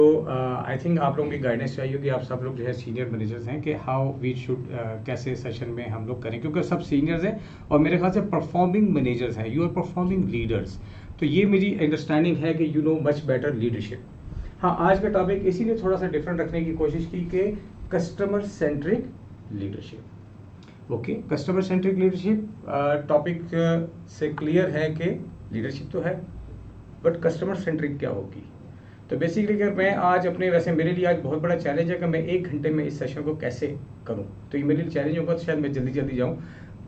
तो I think आप लोगों की गाइडेंस चाहिए होगी, आप सब लोग जो है सीनियर मैनेजर्स हैं, कि हाउ वी शुड कैसे सेशन में हम लोग करें, क्योंकि सब सीनियर्स हैं और मेरे ख्याल से परफॉर्मिंग मैनेजर्स हैं, यू आर परफॉर्मिंग लीडर्स। तो ये मेरी अंडरस्टैंडिंग है कि you know much better leadership. हाँ, आज का टॉपिक इसीलिए थोड़ा सा डिफरेंट रखने की कोशिश की कि customer centric leadership. Okay, customer centric leadership topic से क्लियर है कि लीडरशिप तो है, बट कस्टमर सेंट्रिक क्या होगी। तो बेसिकली अगर मैं आज अपने, वैसे मेरे लिए आज बहुत बड़ा चैलेंज है कि मैं 1 घंटे में इस सेशन को कैसे करूं, तो ये मेरे लिए चैलेंज होगा, तो शायद मैं जल्दी जल्दी जाऊं।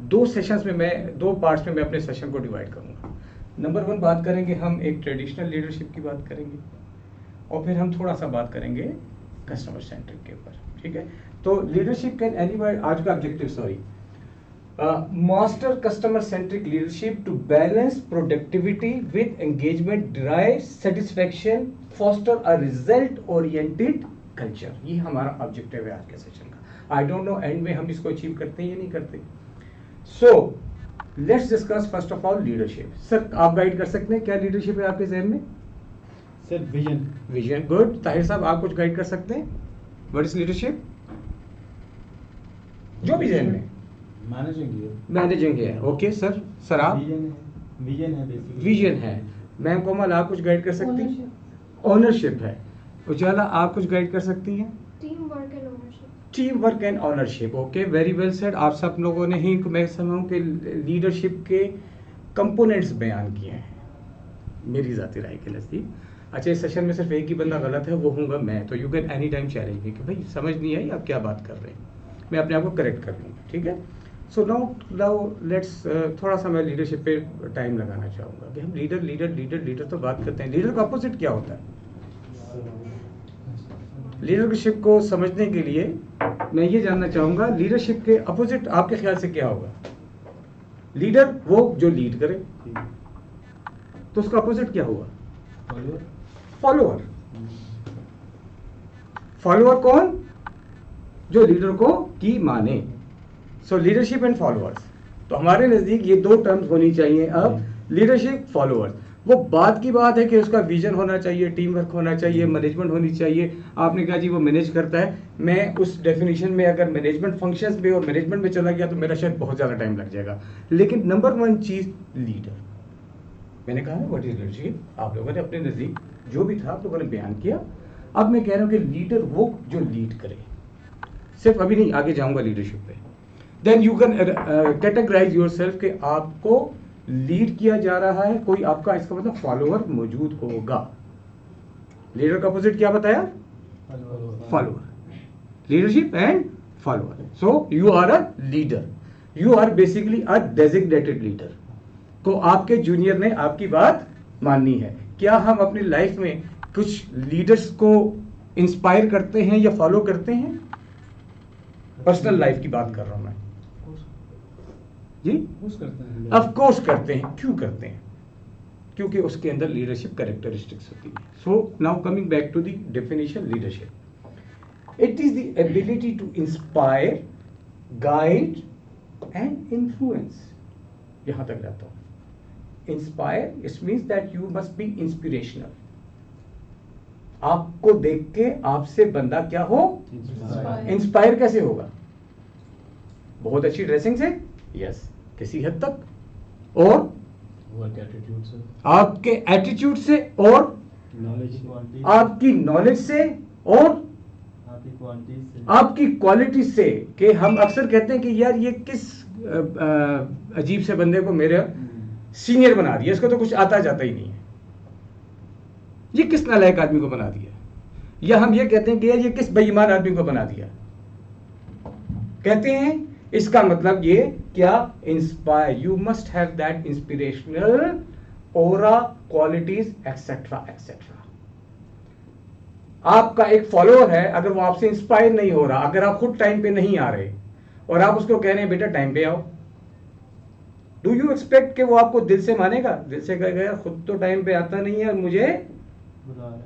2 सेशंस में मैं 2 पार्ट्स में मैं अपने सेशन को डिवाइड करूंगा। नंबर 1 बात करेंगे हम एक ट्रेडिशनल लीडरशिप की बात करेंगे, और फिर हम थोड़ा सा बात करेंगे कस्टमर सेंट्रिक के ऊपर, ठीक है। तो लीडरशिप कैन एनीवन, आज का objective sorry, master customer centric leadership to balance productivity with engagement, drive satisfaction, foster a result oriented culture। ये हमारा ऑब्जेक्टिव है आज के सेशन का। आई डोंट नो एंड में हम इसको अचीव करते हैं या नहीं करते। So let's discuss first of all leadership. Sir आप गाइड कर सकते हैं क्या लीडरशिप है आपके जहन में? Sir vision. Vision, good. Tahir साहब आप कुछ गाइड कर सकते हैं? What is leadership? जो भी जहन में। मैनेजिंग है, ओके सर। सर आप? विजन है बेसिकली। विजन है। मैम कोमल आप कुछ गाइड कर सकती हैं? ओनरशिप है। उजाला आप कुछ गाइड कर सकती हैं? Team work and ownership. Team work and ownership, okay, very well said. आप सब लोगों ने ही, मैं समझूं कि लीडरशिप के कंपोनेंट्स बयान किए हैं मेरी जाती राय के नज़दीक। अच्छा, इस सेशन में सिर्फ एक ही बंदा गलत है, वो हूँगा मैं, तो you can any time challenge me कि भाई समझ नहीं आई आप क्या बात कर रहे हैं, मैं अपने आप को करेक्ट कर लूँगा, ठीक है। सो नाउ लेट्स थोड़ा सा मैं लीडरशिप पे टाइम लगाना चाहूँगा कि हम लीडर तो बात करते हैं। लीडर का अपोजिट क्या होता है? लीडरशिप को समझने के लिए मैं ये जानना चाहूँगा, लीडरशिप के अपोजिट आपके ख्याल से क्या होगा? लीडर वो जो लीड करे, तो उसका अपोजिट क्या हुआ? फॉलोअर। फॉलोअर कौन? जो लीडर को की माने। सो लीडरशिप एंड फॉलोअर्स, तो हमारे नजदीक ये 2 टर्म्स होनी चाहिए अब, लीडरशिप फॉलोअर्स। वो बात की बात है कि उसका विजन होना चाहिए, टीम वर्क होना चाहिए, मैनेजमेंट होनी चाहिए। आपने कहा जी वो मैनेज करता है, मैं उस डेफिनेशन में अगर मैनेजमेंट फंक्शंस में और मैनेजमेंट में चला गया तो मेरा शायद बहुत ज़्यादा टाइम लग जाएगा। लेकिन नंबर 1 चीज़ लीडर, मैंने कहा है व्हाट इज लीडरशिप, आप लोगों ने अपने नज़दीक जो भी था आप लोगों ने बयान किया। अब मैं कह रहा हूँ कि लीडर वो जो लीड करे, सिर्फ अभी नहीं, आगे जाऊँगा लीडरशिप पे। Then you can categorise yourself कि आपको लीड किया जा रहा है कोई, आपका इसका मतलब फॉलोअर मौजूद होगा। लीडर का अपोजिट क्या बताया? Follower. Leadership and follower. So you are a leader, you are basically a designated leader, को आपके जूनियर ने आपकी बात माननी है। क्या हम अपनी लाइफ में कुछ लीडर्स को इंस्पायर करते हैं या फॉलो करते हैं? पर्सनल लाइफ की बात कर रहा हूं मैं जी। ऑफ कोर्स करते हैं। क्यों करते हैं? क्योंकि उसके अंदर लीडरशिप कैरेक्टरिस्टिक्स होती है। So now coming back to the definition leadership, it is the ability to inspire, guide and influence. यहां तक जाता हूं। Inspire, it means that you must be inspirational. आपको देख के आपसे बंदा क्या हो? इंस्पायर कैसे होगा? बहुत अच्छी ड्रेसिंग से, यस, किसी हद तक, और आपके एटीट्यूड से, और आपकी नॉलेज से, और आपकी क्वालिटी से। कि हम अक्सर कहते हैं कि यार ये किस अजीब से बंदे को मेरे सीनियर बना दिया, इसको तो कुछ आता जाता ही नहीं है, ये किस नालायक आदमी को बना दिया। या हम ये कहते हैं कि यार ये किस बेईमान आदमी को बना दिया। कहते हैं इसका मतलब ये क्या? Inspire, you must have that inspirational aura, qualities, etcetera etcetera. आपका एक फॉलोअर है, अगर वो आपसे इंस्पायर नहीं हो रहा, अगर आप खुद टाइम पे नहीं आ रहे और आप उसको कह रहे हैं बेटा टाइम पे आओ, डू यू एक्सपेक्ट कि वो आपको दिल से मानेगा? दिल से कहेगा यार खुद तो टाइम पे आता नहीं है, मुझे बुला रहे।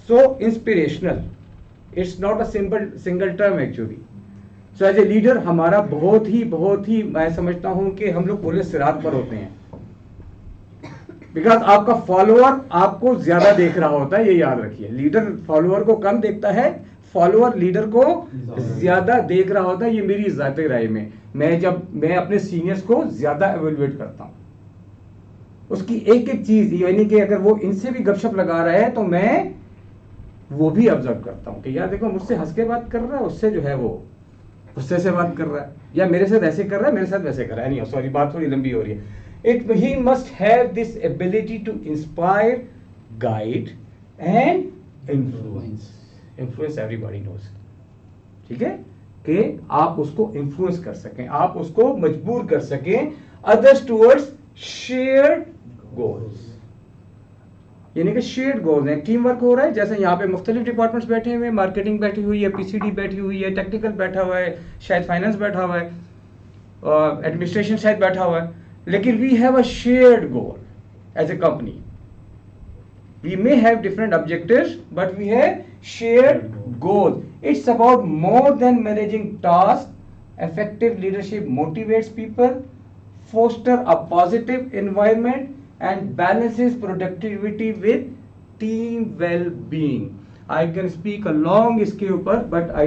So inspirational, it's not a single term actually. So as a leader हमारा बहुत ही मैं समझता हूं कि हम लोग पूरे सिरात पर होते हैं। बिकॉज आपका फॉलोअर आपको ज्यादा देख रहा होता है, ये याद रखिए। लीडर फॉलोअर को कम देखता है, फॉलोअर लीडर को ज्यादा देख रहा होता है। ये मेरी ज़ाती राय में, मैं अपने सीनियर्स को ज्यादा एवेल्युएट करता हूं, उसकी एक एक चीज, यानी कि अगर वो इनसे भी गपशप लगा रहा है तो मैं वो भी ऑब्जर्व करता हूं कि यार देखो मुझसे हंस के बात कर रहा है, उससे जो है वो गुस्से से बात कर रहा है, या मेरे साथ ऐसे कर रहा है, मेरे साथ वैसे कर रहा है। नहीं सॉरी, बात थोड़ी लंबी हो रही है। He must have this ability to inspire, guide and influence. Influence everybody knows. ठीक है, कि आप उसको influence कर सकें, आप उसको मजबूर कर सकें others towards shared goals. यानी कि शेयर्ड गोल्स हैं, टीम वर्क हो रहा है। जैसे यहाँ पे मुख्तलिफ डिपार्टमेंट्स बैठे हुए हैं, मार्केटिंग बैठी हुई है, पीसीडी बैठी हुई है, टेक्निकल बैठा हुआ है, शायद फाइनेंस बैठा हुआ है, एडमिनिस्ट्रेशन शायद बैठा हुआ है, लेकिन we have a shared goal as a company. We may have different objectives, but we have shared goals. It's about more than managing tasks. Effective leadership motivates people, foster a positive environment, and balances productivity with team well-being. I can speak a long इसके ऊपर, but I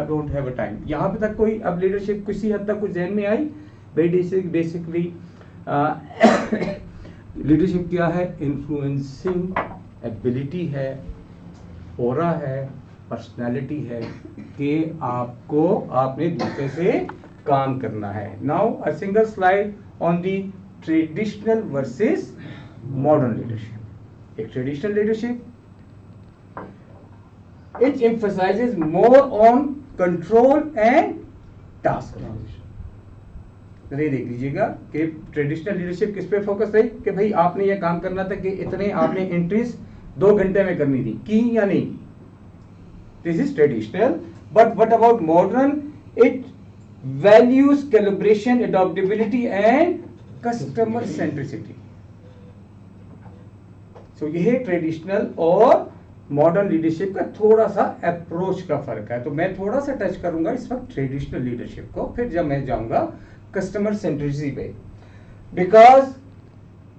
don't have a time. यहाँ पे तक कोई अब leadership किसी हद तक कुछ ज़हन में आई? बेसिकली लीडरशिप क्या है? इन्फ्लुएंसिंग एबिलिटी है, ऑरा है, पर्सनालिटी है कि आपने दूसरे से काम करना है। Now a single slide on the traditional versus modern leadership. एक traditional leadership it emphasises more on control and task. देख लीजिएगा कि ट्रेडिशनल लीडरशिप किस पे फोकस रही कि भाई आपने ये काम करना था कि इतने आपने एंट्रीज 2 घंटे में करनी थी, की या नहीं? This is traditional. But what about modern? It values calibration, adaptability and customer centricity. So यह ट्रेडिशनल और मॉडर्न लीडरशिप का थोड़ा सा अप्रोच का फर्क है। तो मैं थोड़ा सा टच करूंगा इस वक्त ट्रेडिशनल लीडरशिप को, फिर जब मैं जाऊंगा कस्टमर सेंट्रिसिटी पे। Because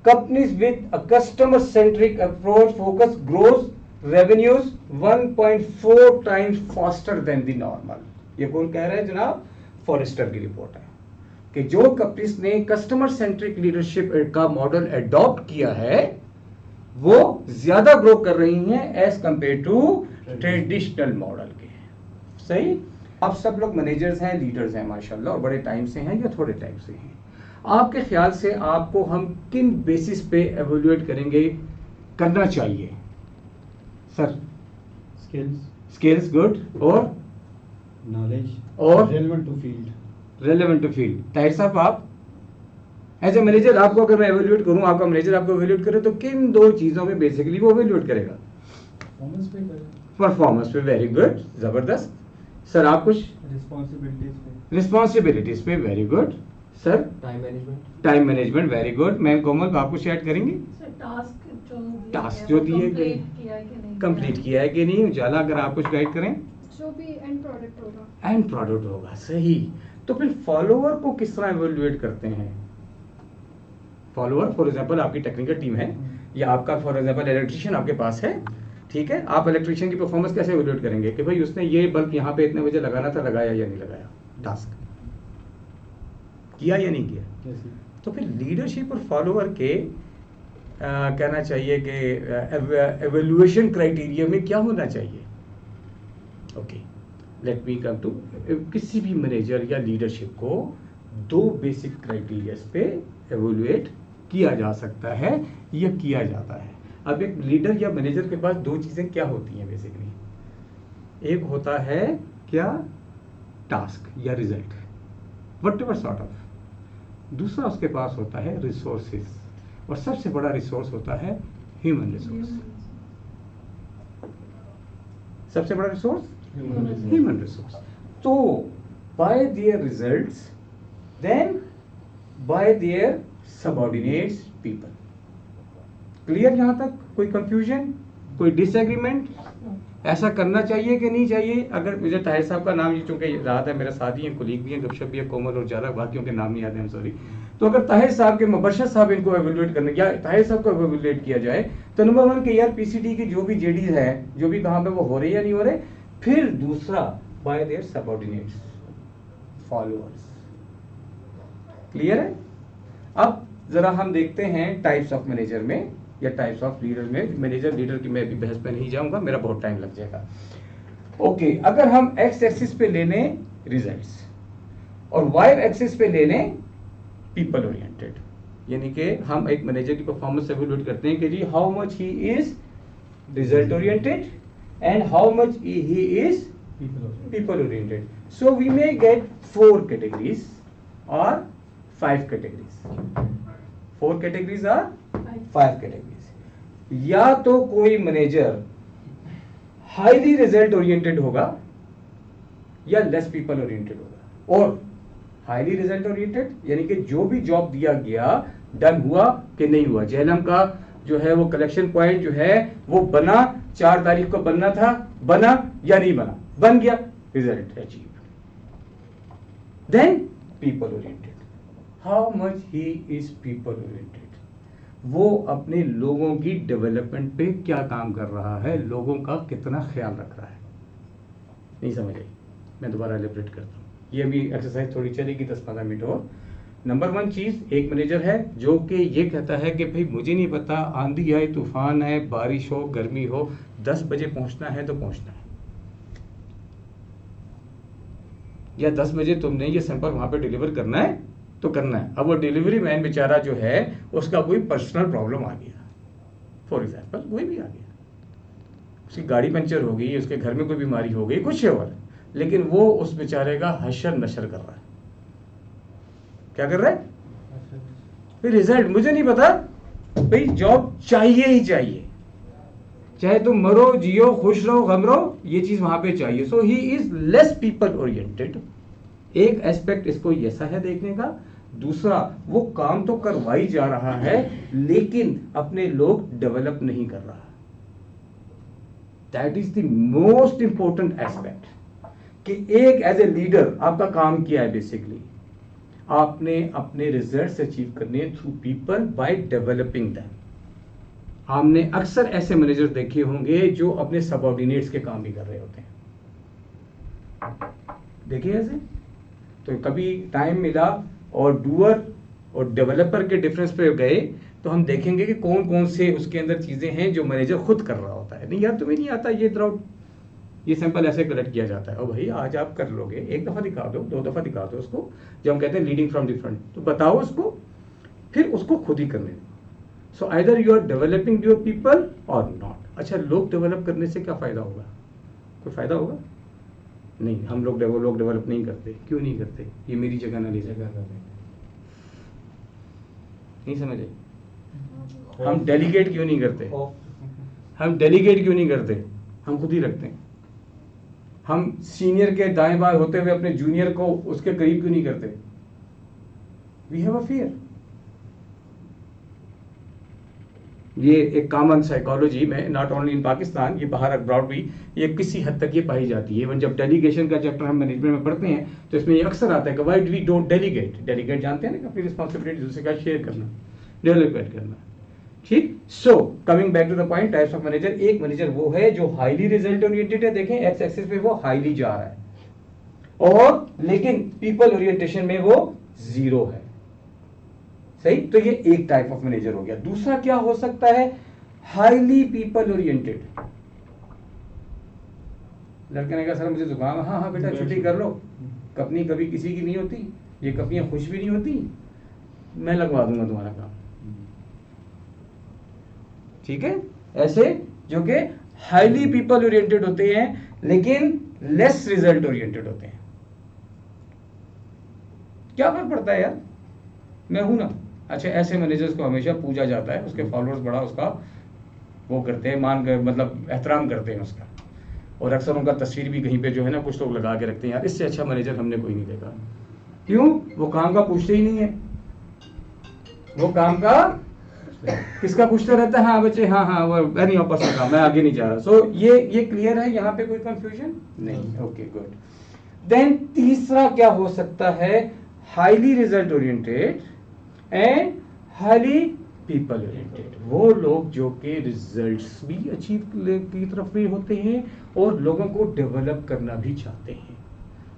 companies with a customer centric approach focus grows revenues 1.4 times faster than the normal. ये कौन कह रहा है जनाब? फॉरेस्टर की रिपोर्ट है कि जो कंपनीज ने कस्टमर सेंट्रिक लीडरशिप का मॉडल एडॉप्ट किया है वो ज्यादा ग्रो कर रही हैं as compare to traditional model के। सही? आप सब लोग मैनेजर्स हैं, लीडर्स हैं माशाल्लाह, और बड़े टाइम से हैं या थोड़े टाइम से हैं। आपके ख्याल से आपको हम किन बेसिस पे एवेल्युएट करेंगे, करना चाहिए? सर स्किल्स गुड, और नॉलेज, और रेलेवेंट टू फील्ड। ताहिर साहब, आप एज ए मैनेजर, आपको अगर मैं एवेल्युएट करूं, आपका मैनेजर आपको एवेल्युएट करे तो किन 2 चीजों में बेसिकली वो एवेल्युएट करेगा? परफॉर्मेंस पे। वेरी गुड, जबरदस्त। सर आप कुछ? रिस्पॉन्सिबिलिटीज पे। Very good. Sir? Time management. Very good. Ma'am Komal, आप कुछ ऐड करेंगी? टास्क जो दिए गए कंप्लीट किया है कि नहीं? उजाला, अगर आप कुछ गाइड करें। जो भी एंड प्रोडक्ट होगा। सही। तो फिर फॉलोअर को किस तरह एवेल्युएट करते हैं? फॉलोअर, फॉर एग्जांपल आपकी टेक्निकल टीम है, या आपका फॉर एग्जांपल इलेक्ट्रिशियन आपके पास है, ठीक है? आप इलेक्ट्रिशियन की परफॉर्मेंस कैसे एवेल्युएट करेंगे कि भाई उसने ये बल्ब यहाँ पे इतने बजे लगाना था, लगाया या नहीं लगाया? टास्क किया या नहीं किया? तो फिर लीडरशिप और फॉलोअर के कहना चाहिए कि एवेल्युएशन क्राइटेरिया में क्या होना चाहिए? Okay, let me come to, किसी भी मैनेजर या लीडरशिप को 2 बेसिक क्राइटेरियाज पे एवेल्युएट किया जा सकता है या किया जाता है। अब एक लीडर या मैनेजर के पास 2 चीजें क्या होती हैं बेसिकली? एक होता है क्या? टास्क या result, what ever sort of. दूसरा उसके पास होता है रिसोर्सेज, और सबसे बड़ा रिसोर्स होता है ह्यूमन रिसोर्स। सबसे बड़ा रिसोर्स ह्यूमन रिसोर्स। तो by their results, then by their subordinates people. Clear? यहां तक कोई कंफ्यूजन, कोई डिसएग्रीमेंट? ऐसा करना चाहिए कि नहीं चाहिए? अगर मुझे ताहिर साहब का नाम, ये चूंकि रात है, मेरे साथी हैं, कोलीग भी हैं, गपशप भी है, कोमल और जाला, बाकियों के नाम नहीं याद है, सॉरी। तो अगर ताहिर साहब के मुबशर साहब इनको एवेल्युएट करने या ताहिर साहब को एवेल्युएट किया जाए तो नंबर 1 के यार पीसीटी की जो भी जेडीज है जो भी कहाँ पे वो हो रही है या नहीं हो रहे, फिर दूसरा bye their subordinates followers. Clear है? अब जरा हम देखते हैं टाइप्स ऑफ मैनेजर में या टाइप्स ऑफ लीडर में। मैनेजर लीडर की मैं भी बहस पे नहीं जाऊंगा, मेरा बहुत टाइम लग जाएगा। ओके, अगर हम एक्स एक्सिस पे ले लें रिजल्ट्स और वाई एक्सिस पे ले लें पीपल ओरिएंटेड, यानी कि हम एक मैनेजर की परफॉर्मेंस एवेल्युएट करते हैं कि जी how much he is result oriented and how much he is people oriented. So we may get 4 categories or 5 categories। 4 categories or 5 categories। या तो कोई मैनेजर हाईली रिजल्ट ओरिएंटेड होगा या लेस पीपल ओरिएंटेड होगा। और हाईली रिजल्ट ओरिएंटेड यानी कि जो भी जॉब दिया गया डन हुआ कि नहीं हुआ। जेहलम का जो है वो कलेक्शन पॉइंट जो है वो बना, 4 तारीख को बनना था, बना या नहीं बना, बन गया, result achieve. Then people oriented, how much he is people oriented, वो अपने लोगों की डेवलपमेंट पे क्या काम कर रहा है, लोगों का कितना ख्याल रख रहा है। नहीं समझ आई, मैं दोबारा एलिब्रेट करता हूँ। ये अभी एक्सरसाइज थोड़ी चलेगी 10-15 मिनट और। नंबर 1 चीज, एक मैनेजर है जो कि ये कहता है कि भाई मुझे नहीं पता, आंधी आए, तूफान आए, बारिश हो, गर्मी हो, 10 बजे पहुंचना है तो पहुंचना है, या 10 बजे तुमने ये सैंपल वहां पे डिलीवर करना है तो करना है। अब वो डिलीवरी मैन बेचारा जो है उसका कोई पर्सनल प्रॉब्लम आ गया, फॉर एग्जाम्पल कोई भी आ गया, उसकी गाड़ी पंचर हो गई, उसके घर में कोई बीमारी हो गई, कुछ है और, लेकिन वो उस बेचारे का हशर नशर कर रहा है। क्या कर रहा है? फिर रिजल्ट मुझे नहीं पता, भाई जॉब चाहिए ही चाहिए, चाहे तुम मरो जियो खुश रहो गम रहो, ये चीज वहां पे चाहिए। So he is less people oriented. एक एस्पेक्ट इसको ऐसा है देखने का। दूसरा, वो काम तो करवाई जा रहा है लेकिन अपने लोग डेवलप नहीं कर रहा। That is the most important aspect कि एक एज ए लीडर आपका काम किया है, बेसिकली आपने अपने रिजल्ट्स अचीव करने through people by developing them. हमने अक्सर ऐसे मैनेजर देखे होंगे जो अपने सबऑर्डिनेट्स के काम भी कर रहे होते हैं, देखिए ऐसे। तो कभी टाइम मिला और डूअर और डेवलपर के डिफरेंस पे गए तो हम देखेंगे कि कौन कौन से उसके अंदर चीजें हैं जो मैनेजर खुद कर रहा होता है। नहीं यार तुम्हें नहीं आता, ये थ्राउट ये सैंपल ऐसे कलेक्ट किया जाता है, और भाई आज आप कर लोगे, 1 दफा दिखा दो, 2 दफा दिखा दो उसको, जब हम कहते हैं लीडिंग फ्रॉम द फ्रंट, तो बताओ उसको, फिर उसको खुद ही करने दो। So either you are developing your people or not. अच्छा, लोग डेवलप करने से क्या फायदा होगा? कोई फायदा होगा? नहीं, हम लोग डेवलप नहीं करते। क्यों नहीं करते? ये मेरी जगह ना ले जाएगा, नहीं समझ आई। हम डेलीगेट क्यों नहीं करते? हम डेलीगेट क्यों नहीं करते? हम खुद ही रखते हैं। हम सीनियर के दाएं बाएं होते हुए अपने जूनियर को उसके करीब क्यों नहीं करते? We have a fear. ये एक कॉमन साइकोलॉजी में, नॉट ओनली इन पाकिस्तान, ये बाहर अब्रॉड भी ये किसी हद तक ये पाई जाती है। इवन जब डेलीगेशन का चैप्टर हम मैनेजमेंट में पढ़ते हैं तो इसमें ये अक्सर आता है कि why we don't delegate. Delegate जानते हैं ना, अपनी रिस्पॉन्सिबिलिटी दूसरे का शेयर करना, डेलीगेट करना, ठीक। So coming back to the point, types of manager. एक मैनेजर वो है जो हाईली रिजल्ट ओरिएंटेड है, देखें एक्स एक्सिस पे वो हाईली जा रहा है, और लेकिन पीपल ओरिएंटेशन में वो 0 है, सही। तो ये एक टाइप ऑफ मैनेजर हो गया। दूसरा क्या हो सकता है? Highly people oriented. लड़के ने कहा सर मुझे जुकाम है, हाँ हाँ बेटा छुट्टी कर लो, कंपनी कभी किसी की नहीं होती, ये कंपनियां खुश भी नहीं होती, मैं लगवा दूंगा तुम्हारा काम, ठीक है। ऐसे जो कि हाईली पीपल ओरिएंटेड होते हैं लेकिन लेस रिजल्ट ओरिएंटेड होते हैं। क्या फर्क पड़ता है यार, मैं हूं ना। अच्छा, ऐसे मैनेजर्स को हमेशा पूजा जाता है, उसके फॉलोअर्स बड़ा उसका वो करते हैं, मान कर मतलब एहतराम करते हैं उसका, और अक्सर उनका तस्वीर भी कहीं पे जो है ना कुछ लोग लगा के रखते हैं, यार इससे अच्छा मैनेजर हमने कोई नहीं देखा। क्यों? वो काम का पूछते ही नहीं है, वो काम का किसका पूछते रहता है? हाँ बच्चे, हाँ हाँ वो एनी पर्सन का, मैं आगे नहीं जा रहा। सो ये क्लियर है, यहाँ पे कोई कंफ्यूजन नहीं। Okay good. देन तीसरा क्या हो सकता है? Highly result oriented and highly people oriented, वो लोग जो कि रिजल्ट्स भी अचीव की तरफ भी होते हैं और लोगों को डेवलप करना भी चाहते हैं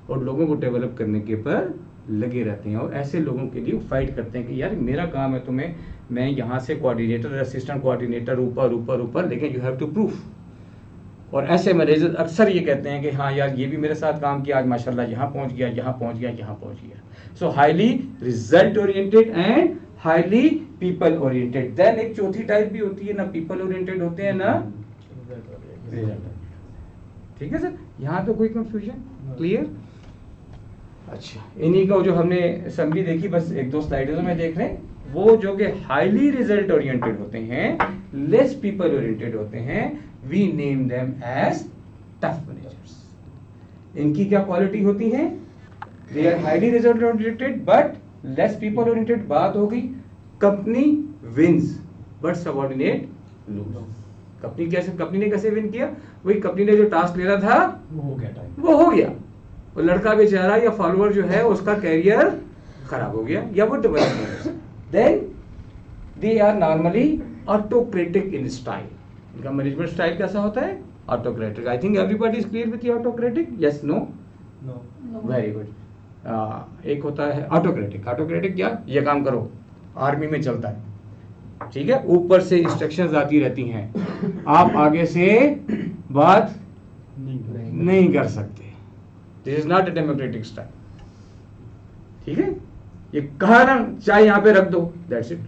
और लोगों को डेवलप करने के पर लगे रहते हैं और ऐसे लोगों के लिए फाइट करते हैं कि यार मेरा काम है तुम्हें, मैं यहाँ से कोऑर्डिनेटर असिस्टेंट कोऑर्डिनेटर ऊपर ऊपर ऊपर, लेकिन यू हैव टू प्रूफ। और ऐसे मैनेजर अक्सर ये कहते हैं कि हाँ यार ये भी मेरे साथ काम किया, आज माशाल्लाह यहाँ पहुँच गया, यहाँ पहुँच गया, यहाँ पहुँच गया। So highly result oriented and highly people oriented. Then एक चौथी टाइप भी होती है, ना पीपल ओरिएंटेड होते हैं ना रिजल्ट। ठीक है सर, यहाँ तो कोई कंफ्यूजन क्लियर? अच्छा, इन्हीं का जो हमने समरी देखी बस एक दो स्लाइडों में देख रहे हैं, वो जो कि हाईली रिजल्ट ओरिएंटेड होते हैं, लेस पीपल ओरिएंटेड होते हैं, we name them as tough managers. इनकी क्या क्वालिटी होती है? They are highly result oriented but less people oriented. बात होगी company wins but subordinate lose. Company ने कैसे विन किया? वही कंपनी ने जो टास्क लेना था वो हो गया, वो लड़का बेचारा या फॉलोअर जो है उसका कैरियर खराब हो गया या वो develop. Then they are normally autocratic in style. इनका मैनेजमेंट स्टाइल कैसा होता है? Autocratic. I think everybody is clear with autocratic? Yes, no? Very good. एक होता है ऑटोक्रेटिक। ऑटोक्रेटिक क्या? ये काम करो, आर्मी में चलता है, ठीक है, ऊपर से इंस्ट्रक्शंस आती रहती हैं, आप आगे से बात नहीं कर सकते। This is not a democratic style. ठीक है, ये कहा ना चाय यहां पे रख दो, दैट्स इट।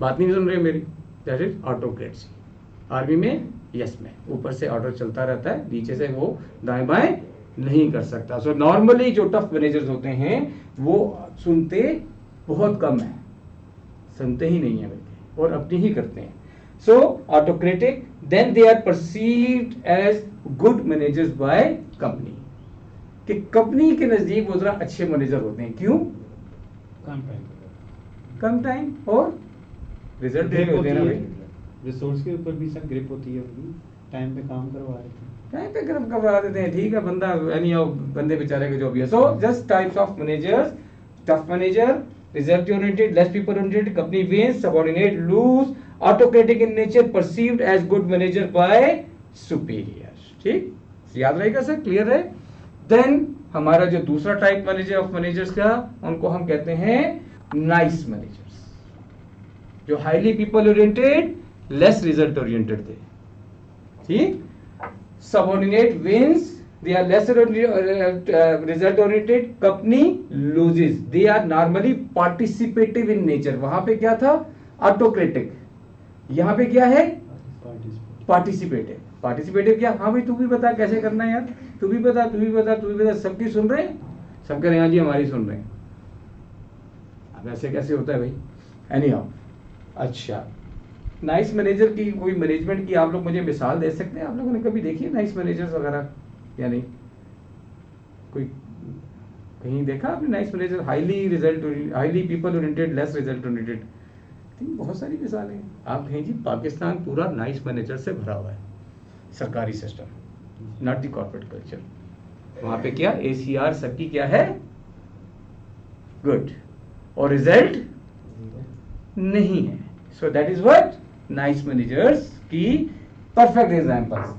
बात नहीं सुन रहे मेरी, दैट इज ऑटोक्रेसी। आर्मी में यस में ऊपर से ऑर्डर चलता रहता है, नीचे से वो दाएं बाएं नहीं कर सकता। सो नॉर्मली जो टफ मैनेजर्स होते हैं वो सुनते बहुत कम है, सुनते ही नहीं है बल्कि, और अपनी ही करते हैं। So autocratic, then they are perceived as good managers by company, कि कंपनी के नजदीक वो जरा अच्छे मैनेजर होते हैं। क्यों? कम टाइम और रिजल्ट देने होते हैं ना भाई। रिसोर्स के ऊपर भी सब ग्रिप होती है उनकी, टाइम पे काम करवा देते हैं, टाइम पे ग्रिप करवा देते हैं। ठीक है, बंदा यानी बंदे बेचारे के जो भी है। So just types of managers: tough manager, result oriented, less people oriented, company wins, subordinate, lose, autocratic in nature, perceived as good manager by superior. ठीक, याद रहेगा सर? क्लियर है? देन हमारा जो दूसरा टाइप मैनेजर ऑफ मैनेजर्स का, उनको हम कहते हैं नाइस मैनेजर्स, जो highly people oriented, less result oriented थे। ठीक, subordinate wins, they are lesser result oriented, company loses, they are normally participative in nature। वहां पे क्या था? ऑटोक्रेटिक। यहाँ पे क्या है? पार्टिसिपेटिव। पार्टिसिपेटिव क्या? हाँ भाई तू भी बता कैसे करना है यार, तू भी बता, तू भी बता, तू भी बता। सबकी सुन रहे हैं, सब कह रहे हैं जी हमारी सुन रहे हैं। अब ऐसे कैसे होता है भाई? एनीहाउ, अच्छा, नाइस मैनेजर की कोई मैनेजमेंट की आप लोग मुझे मिसाल दे सकते हैं? आप लोगों ने कभी देखी है नाइस मैनेजर्स वगैरह या नहीं? कोई कहीं देखा आपने nice manager? Highly people oriented, less result oriented. बहुत सारी मिसालें हैं। आप कहें जी पाकिस्तान पूरा नाइस मैनेजर से भरा हुआ है, सरकारी system, not the corporate culture. वहां पे क्या ACR सबकी क्या है? गुड, और रिजल्ट नहीं है। So that is what nice managers की perfect examples.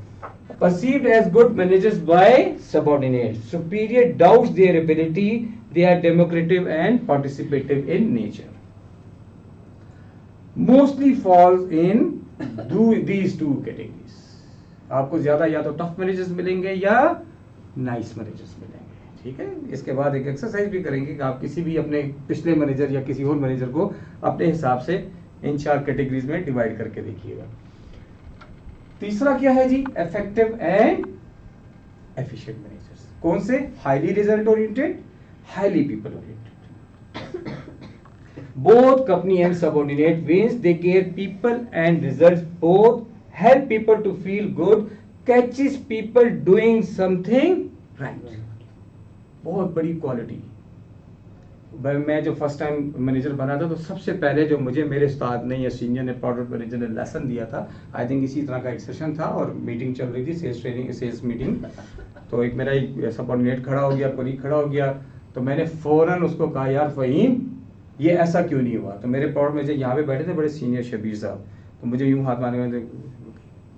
Perceived as good managers by subordinates, superior doubts their ability, they are democratic and participative in nature. Mostly falls in these two categories. आपको ज्यादा या तो tough managers मिलेंगे या nice managers मिलेंगे। ठीक है, इसके बाद एक एक्सरसाइज भी करेंगे कि आप किसी भी अपने पिछले मैनेजर या किसी और मैनेजर को अपने हिसाब से इन 4 कैटेगरीज में डिवाइड करके देखिएगा। तीसरा क्या है जी? Effective and efficient managers. कौन से? Highly result oriented, highly people oriented. Both company and subordinate wins, they care people and results both, help people to feel good, catches people doing something right. बहुत बड़ी quality. मैं जो first time manager बना था तो सबसे पहले जो मुझे मेरे उस्ताद ने या सीनियर ने, प्रोडक्ट मैनेजर ने लेसन दिया था, आई थिंक इसी तरह का एक सेशन था और मीटिंग चल रही थी, सेल्स मीटिंग। तो एक मेरा सबऑर्डिनेट खड़ा हो गया, कोलीग खड़ा हो गया, तो तो मैंने फ़ौरन उसको कहा, यार फ़हीम ये ऐसा क्यों नहीं हुआ? तो मेरे प्लॉट में जो यहाँ पे बैठे थे बड़े सीनियर शबीर साहब, तो मुझे यूँ हाथ मारने में,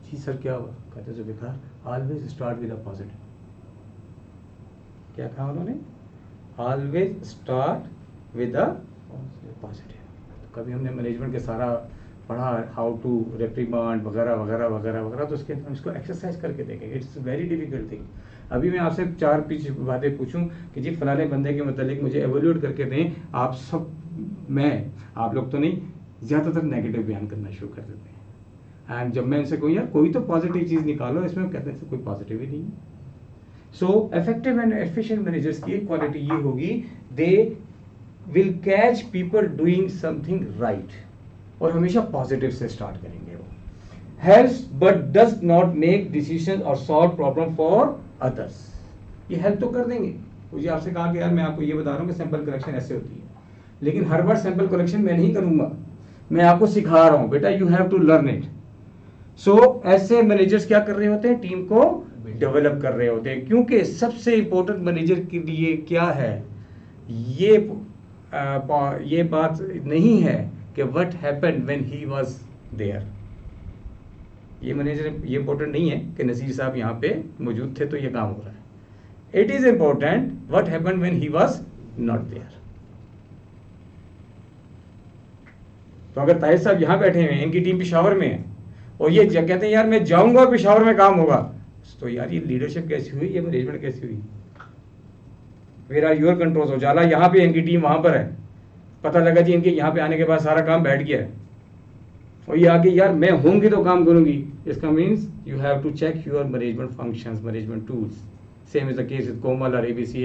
जी सर क्या हुआ? कहते Zulfiqar always start with a positive. क्या कहा उन्होंने? Always start with a positive. कभी हमने मैनेजमेंट के सारा पढ़ा, हाउ टू रेप्रीमांड वगैरह वगैरह वगैरह वगैरह, तो उसके हम इसको एक्सरसाइज करके देखेंगे। It's very difficult thing. अभी मैं आपसे 4-5 बातें पूछूं कि जी फलाने बंदे के मतलब मुझे एवोल्यूट करके दें, आप सब, मैं, आप लोग तो नहीं, ज़्यादातर नेगेटिव बयान करना शुरू कर देते हैं। एंड जब मैं इनसे कहूँ यार कोई तो पॉजिटिव चीज़ निकालो, इसमें कहते हैं कोई पॉजिटिव ही नहीं है। So effective and efficient managers की क्वालिटी ये होगी, they will catch people doing something right, और हमेशा पॉजिटिव से स्टार्ट करेंगे वो। Helps but does not make decision और सॉल्व प्रॉब्लम फॉर अदर्स। ये हेल्प तो कर देंगे, मुझे आपसे कहा कि यार मैं आपको ये बता रहा हूँ कि सैंपल कलेक्शन ऐसे होती है, लेकिन हर बार सैंपल कलेक्शन मैं नहीं करूंगा, मैं आपको सिखा रहा हूँ बेटा, you have to learn it. So ऐसे मैनेजर्स क्या कर रहे होते हैं? टीम को डेवलप कर रहे होते हैं, क्योंकि सबसे इंपॉर्टेंट मैनेजर के लिए क्या है, ये बात नहीं है कि what happened when he was there. ये मैनेजर ये इंपॉर्टेंट नहीं है कि नसीर साहब यहाँ पे मौजूद थे तो ये काम हो रहा है। It is important what happened when he was not there. तो अगर ताहिर साहब यहाँ बैठे हैं, इनकी टीम पेशावर में है, और ये कहते हैं यार मैं जाऊंगा और पेशावर में काम होगा, तो यार ये लीडरशिप कैसी हुई, ये मैनेजमेंट कैसी हुई? Where are your controls? Ujala यहाँ पे, इनकी टीम वहां पर है, पता लगा जी इनके यहाँ पे आने के बाद सारा काम बैठ गया है, और ये आगे यार मैं होंगी तो काम करूंगी। इसका means you have to check your management functions, management tools. Same is the case with Komal और एबीसी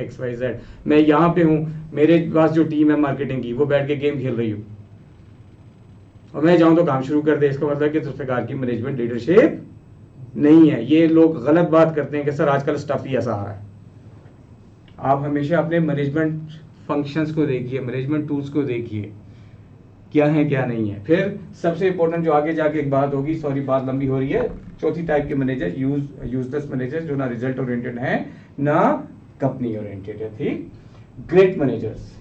XYZ। मैं यहाँ पे हूँ, मेरे पास जो टीम है मार्केटिंग की, वो बैठ के गेम खेल रही हो, और मैं जाऊं तो काम शुरू कर दे, इसका मतलब कि उस प्रकार की मैनेजमेंट लीडरशिप नहीं है। ये लोग गलत बात करते हैं कि सर आजकल स्टफ ही ऐसा आ रहा है। आप हमेशा अपने मैनेजमेंट फंक्शंस को देखिए, मैनेजमेंट टूल्स को देखिए, क्या है क्या नहीं है। फिर सबसे इंपॉर्टेंट जो आगे जाके एक बात होगी, सॉरी बात लंबी हो रही है, चौथी टाइप के मैनेजर, यूजलेस मैनेजर, जो ना रिजल्ट ओरिएंटेड है ना कंपनी ओरिएंटेड है। ठीक, ग्रेट मैनेजर्स,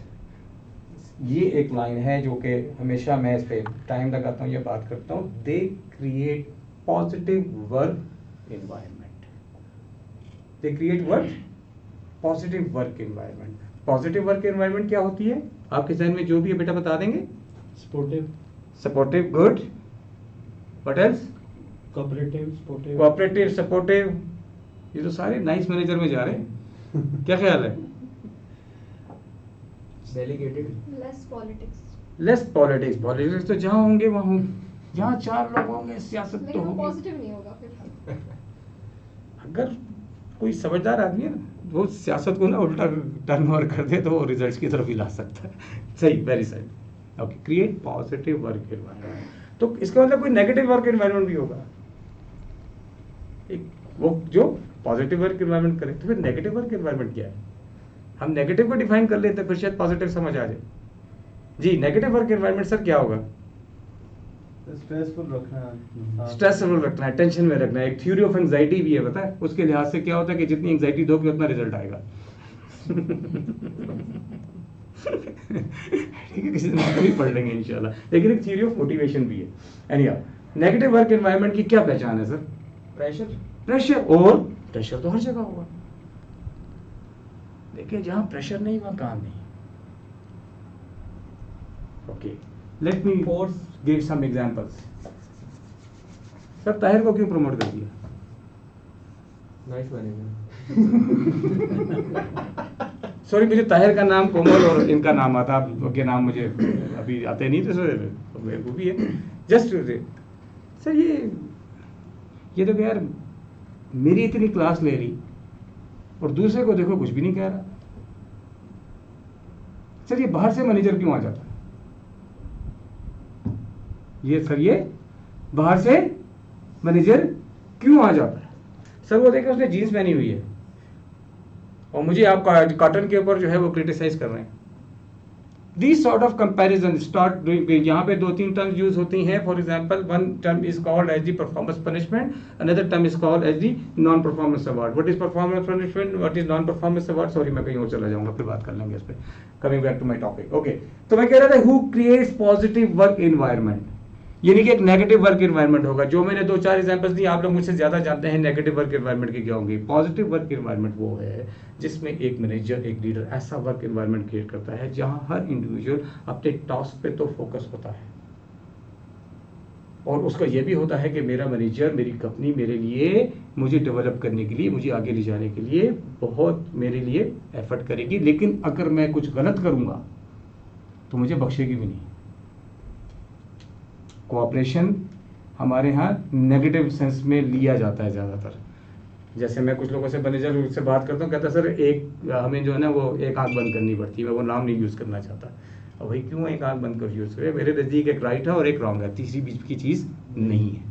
ये एक लाइन है जो कि हमेशा मैं इस पे टाइम लगाता हूँ, ये बात करता हूँ। They create positive work environment. They create work positive work environment. Positive work environment क्या होती है? आपके जहन में जो भी है बेटा बता देंगे। Supportive, supportive, good, what else? Cooperative, supportive, cooperative, supportive, ये तो सारे नाइस मैनेजर में जा रहे हैं। क्या ख्याल है? Delegated, less politics. Less politics. Politics तो जहाँ होंगे वहाँ होंगे, जहाँ 4 लोग होंगे सियासत तो लेकिन वो होगी। पॉजिटिव नहीं होगा फिर। अगर कोई समझदार आदमी है ना, वो सियासत को ना उल्टा टर्न ओवर कर दे तो वो रिजल्ट्स की तरफ ही ला सकता है। सही, वेरी सही। Okay, create positive work environment. तो इसका मतलब कोई नेगेटिव वर्क एनवायरनमेंट भी होगा। एक वो जो पॉजिटिव वर्क एनवायरनमेंट करे, तो फिर नेगेटिव वर्क एनवायरनमेंट क्या है? हम नेगेटिव को डिफाइन कर लेते हैं, फिर शायद पॉजिटिव समझ आ जाए। जी, नेगेटिव वर्क एनवायरनमेंट सर क्या होगा? स्ट्रेसफुल रखना, स्ट्रेसफुल रखना है, टेंशन में रखना है। एक थ्योरी ऑफ एंजाइटी भी है, पता है? उसके लिहाज से क्या होता है कि जितनी एंजाइटी दोगे उतना रिजल्ट आएगा। ठीक है, किसी दिन हम भी पढ़ लेंगे इंशाल्लाह। लेकिन एक थ्योरी ऑफ मोटिवेशन भी है। एनीहाउ, नेगेटिव वर्क एनवायरनमेंट की क्या पहचान है सर? Pressure, pressure. और प्रेशर तो हर जगह होगा। देखिए, जहां प्रेशर नहीं वहां काम नहीं। Okay, let me give some examples. Sir Tahir को क्यों प्रमोट कर दिया? Nice manager. सॉरी, मुझे ताहिर का नाम कोमल और इनका नाम आता, आपके नाम मुझे अभी आते नहीं थे सर, वो भी है। जस्ट सर ये तो यार मेरी इतनी क्लास ले रही और दूसरे को देखो कुछ भी नहीं कह रहा। सर ये बाहर से मैनेजर क्यों आ जाता है? ये सर ये बाहर से मैनेजर क्यों आ जाता है? सर वो देखो उसने जीन्स पहनी हुई है और मुझे आप कॉटन के ऊपर जो है वो क्रिटिसाइज कर रहे हैं। These sort of comparison start doing. यहाँ पे 2-3 terms use होती हैं. For example, one term is called as the performance punishment, another term is called as the non-performance award. What is performance punishment? What is non-performance award? Sorry, मैं कहीं और चला जाऊँगा, फिर बात कर लेंगे इस पे. Coming back to my topic. Okay. तो मैं कह रहा था who creates positive work environment. यानी कि एक नेगेटिव वर्क एनवायरनमेंट होगा. जो मैंने 2-4 एग्जांपल्स दिए, आप लोग मुझसे ज्यादा जानते हैं नेगेटिव वर्क एनवायरनमेंट की क्या होंगी. पॉजिटिव वर्क एनवायरनमेंट वो है जिसमें एक मैनेजर, एक लीडर ऐसा वर्क एनवायरनमेंट क्रिएट करता है जहां हर इंडिविजुअल अपने टास्क पे तो फोकस होता है और उसका ये भी होता है कि मेरा मैनेजर, मेरी कंपनी मेरे लिए, मुझे डेवलप करने के लिए, मुझे आगे ले जाने के लिए बहुत मेरे लिए एफर्ट करेगी. लेकिन अगर मैं कुछ गलत करूंगा तो मुझे बख्शेगी भी नहीं. कोऑपरेशन हमारे यहाँ नेगेटिव सेंस में लिया जाता है ज़्यादातर. जैसे मैं कुछ लोगों से मैनेजर से बात करता हूँ, कहता सर एक हमें जो है ना वो एक आंख बंद करनी पड़ती है. मैं वो नाम नहीं यूज़ करना चाहता. और भाई क्यों एक आंख बंद कर यूज़ करे? मेरे नज़दीक एक राइट है और एक रॉन्ग है, तीसरी बीच की चीज़ नहीं है.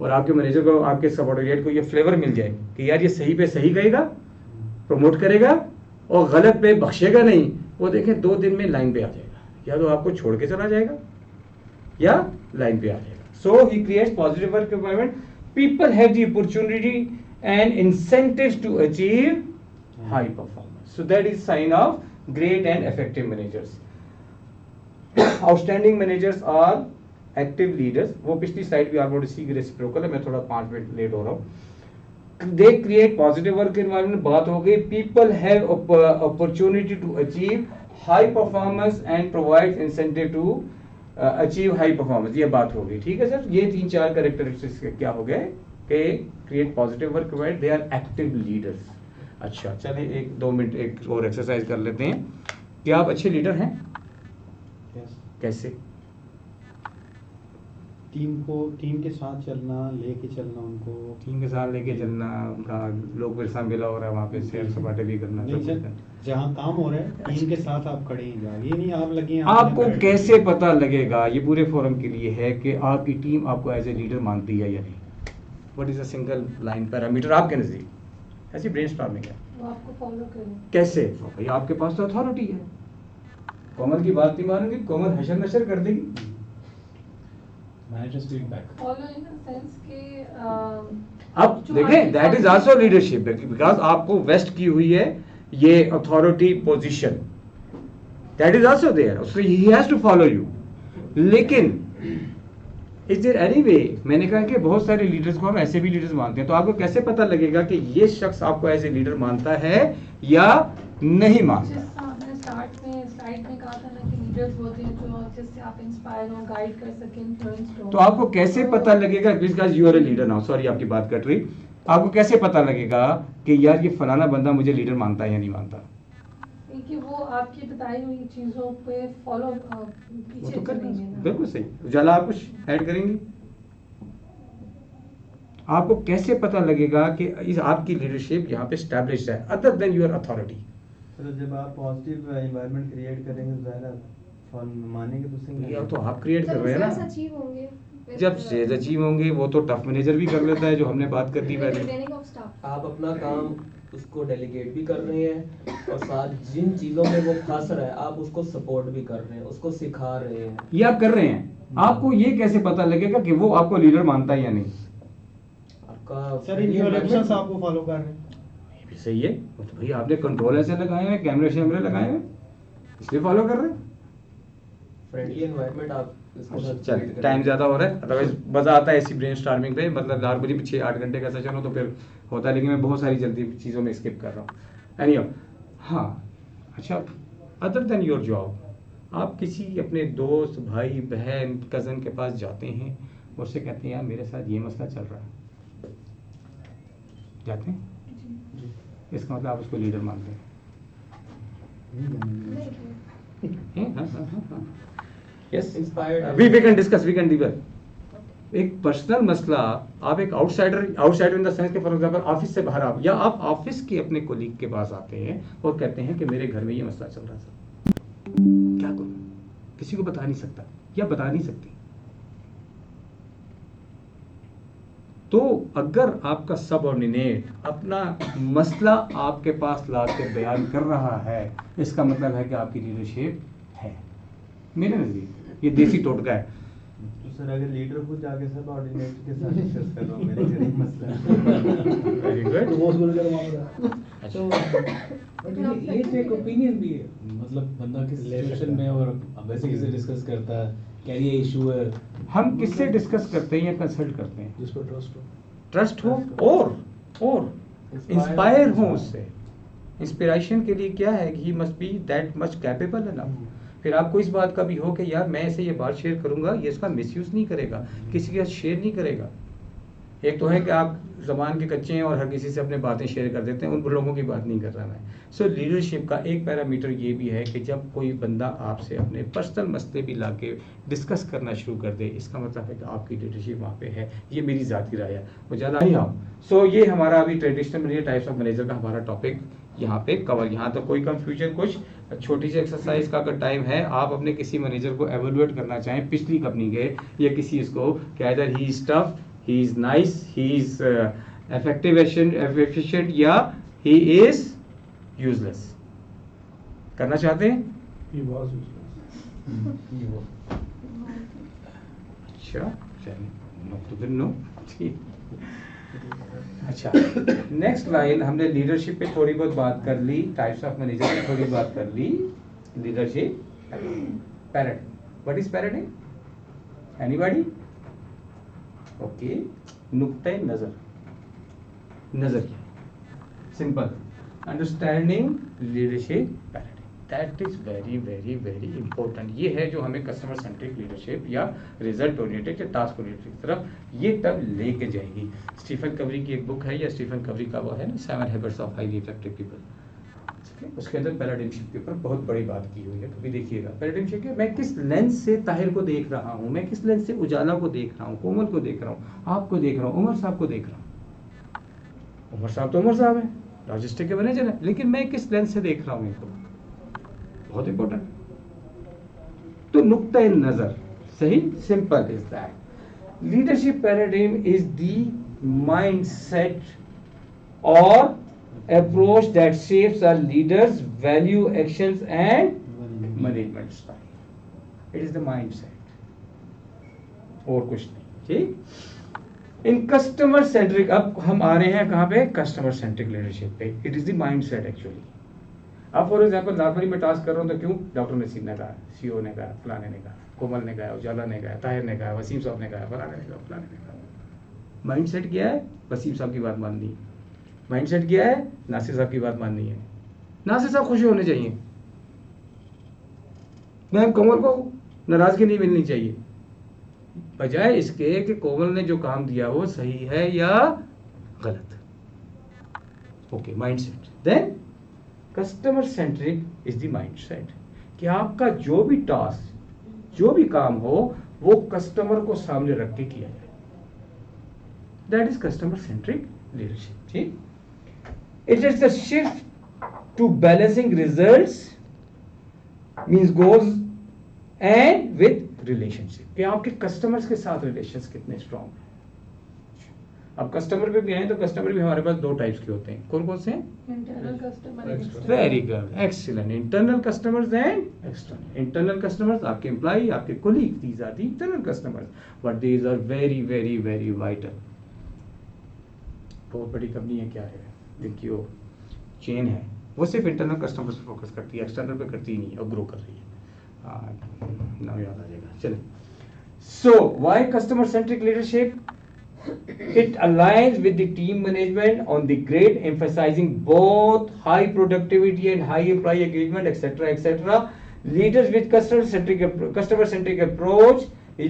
और आपके मैनेजर को, आपके सबऑर्डिनेट को ये फ्लेवर मिल जाए कि यार ये सही पे सही कहेगा, प्रमोट करेगा और गलत पे बख्शेगा नहीं. वो देखें 2 दिन में लाइन पे आ जाएगा, या तो आपको छोड़ के चला जाएगा या लाइन पे आ जाएगा. So he creates positive work environment. People have the opportunity and incentives to achieve high performance. So that is sign of great and effective managers. Outstanding managers are active leaders. वो पिछली slide भी almost इसी की reciprocal है, मैं थोड़ा 5 minute late हो रहा हूँ. They create positive work environment. बात हो गई. People have opportunity to achieve high performance and provides incentive to achieve high performance. ये बात हो गई. ठीक है सर. ये 3-4 कैरेक्टरिस्टिक्स क्या हो गए कि create positive work environment, they are active leaders. अच्छा चलिए 1-2 मिनट एक और एक्सरसाइज कर लेते हैं. क्या आप अच्छे लीडर हैं? Yes. कैसे? टीम के साथ चलना, लेके चलना उनको. टीम के साथ लेके चलना, उनका लोग मेरे साथ मिला हो रहा है वहाँ पे शेयर सपाटे भी करना. नहीं सर, जहाँ काम हो रहा है टीम के साथ आप खड़े हैं जाओ. ये नहीं आप लगे हैं. आपको कैसे पता लगेगा, ये पूरे फोरम के लिए है, कि आपकी टीम आपको एज ए लीडर मानती है या नहीं? What is a single line parameter आपके नजदीक? ऐसी ब्रेनस्टॉर्मिंग है. वो आपको फॉलो करें. कैसे? भाई आपके पास तो अथॉरिटी है. कोमल की बात नहीं मानोगी, कोमल हशर नशर कर देगी. Managers feedback follow in the sense के अब देखें, that is also leadership, because आपको वेस्ट की हुई है ये authority position. That is also there, so he has to follow you. लेकिन इज देयर एनी वे, मैंने कहा कि बहुत सारे लीडर्स को हम ऐसे भी लीडर्स मानते हैं. तो आपको कैसे पता लगेगा कि ये शख्स आपको एज ए लीडर मानता है या नहीं मानता? आपने स्टार्ट में स्लाइड में कहा था ना कि लीडर्स होते हैं जो जिससे आप इंस्पायर हो, गाइड कर सकें, इन्फ्लुएंस हो. तो आपको कैसे पता लगेगा, because you are a leader now, sorry आपकी बात कट रही. आपको कैसे पता लगेगा कि यार ये फलाना बंदा मुझे लीडर मानता है या नहीं मानता? कि वो आपकी बताई हुई चीजों पे फॉलो वो पीछे तो कर चलेंगे ना. बिल्कुल सही. उजाला आप कुछ ऐड करेंगे? आपको कैसे पता लगेगा कि इस आपकी लीडरशिप यहाँ पे स्टैब्लिश्ड है अदर देन योर अथॉरिटी? तो जब आप पॉजिटिव एनवायरनमेंट क्रिएट करेंगे तो ज़ाहिर फॉर्म मानेंगे तो सही. या तो आप क्रिएट कर रहे हैं ना. अचीव होंगे जब सेल्स अचीव होंगे वो तो टफ मैनेजर भी कर लेता है, जो हमने बात कर दी पहले. Training of staff. आप अपना काम उसको डेलीगेट भी कर रहे हैं और साथ जिन चीज़ों में वो फंस रहा है आप उसको सपोर्ट भी कर रहे हैं, उसको सिखा रहे हैं. ये आप कर रहे हैं. आपको ये कैसे पता लगेगा कि वो आपको लीडर मानता है या नहीं? आपका सर इनके डायरेक्शंस आपको फॉलो कर रहे हैं. ये भी सही है. तो भाई आपने कंट्रोल ऐसे लगाए हैं, कैमरे शैमरे लगाए हैं, इसलिए फॉलो कर रहे हैं. फ्रेंडली एनवायरनमेंट आप इसको चल टाइम ज्यादा हो रहा है, अदरवाइज मजा आता है ऐसी ब्रेनस्टॉर्मिंग पे. मतलब नॉर्मली 6-8 घंटे का सेशन हो तो फिर होता है, लेकिन मैं बहुत सारी जल्दी चीज़ों में स्किप कर रहा हूँ. एनीहाउ, हाँ अच्छा, अदर देन योर जॉब, आप किसी अपने दोस्त, भाई, बहन, कज़न के पास जाते हैं, उससे कहते हैं यार मेरे साथ ये मसला चल रहा है, जाते हैं? इसका मतलब आप उसको लीडर मानते हैं? Yes, inspired we can discuss, we can debate. एक पर्सनल मसला, आप एक आउटसाइडर इन द सेंस के फॉर एग्जांपल ऑफिस से बाहर आप, या आप ऑफिस के अपने कोलीग के पास आते हैं और कहते हैं कि मेरे घर में ये मसला चल रहा था, क्या करूं? किसी को बता नहीं सकता या बता नहीं सकती. तो अगर आपका सबऑर्डिनेट अपना मसला आपके पास ला के बयान कर रहा है, इसका मतलब है कि आपकी लीडरशिप है. मेरे नजदीक ये देसी टोटका है। तो सर अगर लीडर खुद जाके सब ऑर्डिनेटर के साथ डिस्कस कर रहा हूँ मेरे घर एक मसला है। Very good. वो उसको लेकर मामला तो बट ये तो एक ओपिनियन भी है, मतलब बंदा किस ले सिचुएशन सकता में है। और वैसे किसे डिस्कस करता है, क्या ये इशू है। हम किससे डिस्कस करते हैं या कंसल्ट करते हैं? जिस पर ट्रस्ट हो। ट्रस्ट हो और इंस्पायर हो उससे। इंस्पिरेशन के लिए क्या है कि he must be that much capable enough. फिर आपको इस बात का भी हो कि यार मैं ऐसे ये बात शेयर करूंगा, ये इसका मिसयूज नहीं करेगा, किसी के साथ शेयर नहीं करेगा। एक तो है कि आप ज़बान के कच्चे हैं और हर किसी से अपने बातें शेयर कर देते हैं, उन लोगों की बात नहीं कर रहा मैं। सो लीडरशिप का एक पैरामीटर ये भी है कि जब कोई बंदा आपसे अपने पर्सनल मसले भी लाके डिस्कस करना शुरू कर दे, इसका मतलब है कि आपकी लीडरशिप वहाँ पे है। ये मेरी ज़ाती राय है, वो ज़्यादा नहीं आओ। सो ये हमारा अभी traditional manager, types of manager का हमारा टॉपिक यहाँ पे कवर। यहाँ तो कोई कंफ्यूजन, कुछ छोटी सी एक्सरसाइज का अगर टाइम है, आप अपने किसी मैनेजर को एवेलुएट करना चाहें पिछली कंपनी के या किसी इसको, कि either he is tough, he is nice, he is effective, efficient, या he is useless। करना चाहते हैं? He was useless। अच्छा चलिए, नो तो फिर नो। ठीक। अच्छा, नेक्स्ट लाइन हमने लीडरशिप पे थोड़ी बहुत बात कर ली, टाइप्स ऑफ मैनेजर पे थोड़ी बात कर ली। Leadership paradigm. What is paradigm? Anybody? Okay, नुक्ते नजर। नजरिया, simple. Understanding leadership paradigm, that is very very very important. ये है जो हमें कस्टमर सेंट्रिक लीडरशिप या रिजल्ट ओरिएंटेड या टास्क ओरिएंटेड की तरफ ये तब लेके जाएगी। स्टीफन कवरी की एक बुक है, या स्टीफन कवरी का वो है ना, 7 habits of highly effective people, उसके अंदर पैराडाइम शिफ्ट के ऊपर बहुत बड़ी बात की हुई है। कभी देखिएगा पैराडाइम शिफ्ट, मैं किस लेंस से ताहिर को देख रहा हूँ, मैं किस लेंस से उजाला को देख रहा हूँ, कोमल को देख रहा हूँ, आपको देख रहा हूँ, उमर साहब को देख रहा हूँ। उमर साहब तो उमर साहब है, लॉजिस्टिक के मैनेजर है, लेकिन मैं किस लेंस से देख रहा हूँ इनको, बहुत इंपॉर्टेंट। तो नुक्ते नजर, सही, simple is that leadership paradigm is the mindset और approach that shapes our leaders value, actions and management style. It is the mindset, और कुछ नहीं। ठीक। इन कस्टमर सेंट्रिक, अब हम आ रहे हैं कहाँ पे? कस्टमर सेंट्रिक लीडरशिप पे। It is the mindset actually. अब फॉर एग्जांपल लालपरी में टास्क कर रहा हूँ तो क्यों? डॉक्टर नसीम ने कहा, सीओ ने कहा, फलाने ने कहा, कोमल ने कहा, उजाला ने कहा, ताहिर ने कहा, वसीम साहब ने कहा, फलाने ने कहा, फलाने ने कहा। माइंडसेट क्या है? वसीम साहब की बात माननी है। माइंडसेट क्या है? नासिर साहब की बात माननी है। नासिर साहब खुश होने चाहिए, मैम कोमल को नाराजगी नहीं मिलनी चाहिए, बजाय इसके कि कोमल ने जो काम दिया वो सही है या गलत। Okay, mindset. Then customer centric is the mindset, कि आपका जो भी टास्क, जो भी काम हो, वो कस्टमर को सामने रख के किया जाए। That is customer centric leadership. ठीक। It is the shift to balancing results, means goals, and with relationship, कि आपके कस्टमर्स के साथ रिलेशंस कितने स्ट्रॉन्ग हैं। अब कस्टमर पे भी हैं तो कस्टमर भी हमारे पास दो टाइप्स के होते हैं। कौन कौन से हैं? Internal customer, very good, excellent. Internal customers and external. Internal customers आपके एम्प्लॉय, आपके colleague, these are the internal customers, but these are very very very vital. बहुत बड़ी कंपनी है, क्या है, जिनकी वो चेन है, वो सिर्फ इंटरनल कस्टमर्स पे फोकस करती है, एक्सटर्नल पे करती ही नहीं, और ग्रो कर रही है। नाम याद आ जाएगा। चलिए, so why customer centric leadership? It aligns with the team management on the grade, emphasizing both high productivity and high employee engagement, etc., etc. Leaders with customer centric approach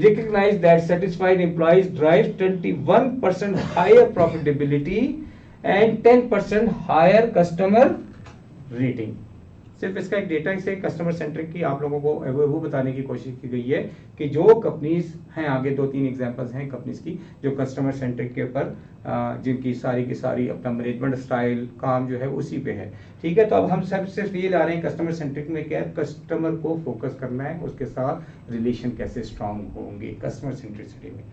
recognize that satisfied employees drive 21% higher profitability and 10% higher customer rating. सिर्फ इसका एक data से customer centric की आप लोगों को वो बताने की कोशिश की गई है कि जो कंपनीज हैं, आगे 2-3 एग्जांपल्स हैं कंपनीज की जो कस्टमर सेंट्रिक के ऊपर, जिनकी सारी की सारी अपना मैनेजमेंट स्टाइल, काम जो है उसी पे है। ठीक है, तो अब हम सब सिर्फ ये ला रहे हैं कस्टमर सेंट्रिक में क्या है, कस्टमर को फोकस करना है, उसके साथ रिलेशन कैसे स्ट्रांग होंगे कस्टमर सेंट्रिसिटी में।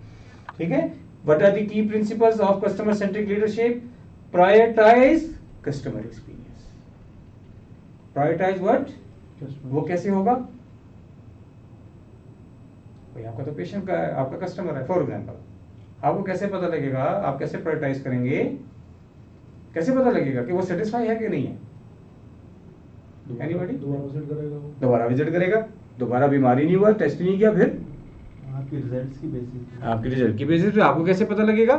ठीक है, what are the key principles of customer centric leadership? Prioritise customer experience. Prioritise what? वो कैसे होगा? भाई आपका तो पेशेंट का है, आपका कस्टमर है। फॉर एग्जाम्पल आपको कैसे पता लगेगा, आप कैसे प्रायोरिटाइज करेंगे, कैसे पता लगेगा कि वो सेटिस्फाई है कि नहीं है? Anybody? दोबारा विजिट करेगा वो। दोबारा विजिट करेगा, दोबारा बीमारी नहीं हुआ, टेस्ट नहीं किया, फिर आपके रिजल्ट्स की बेसिस पे। आपके रिजल्ट की बेसिस पे आपको कैसे पता लगेगा?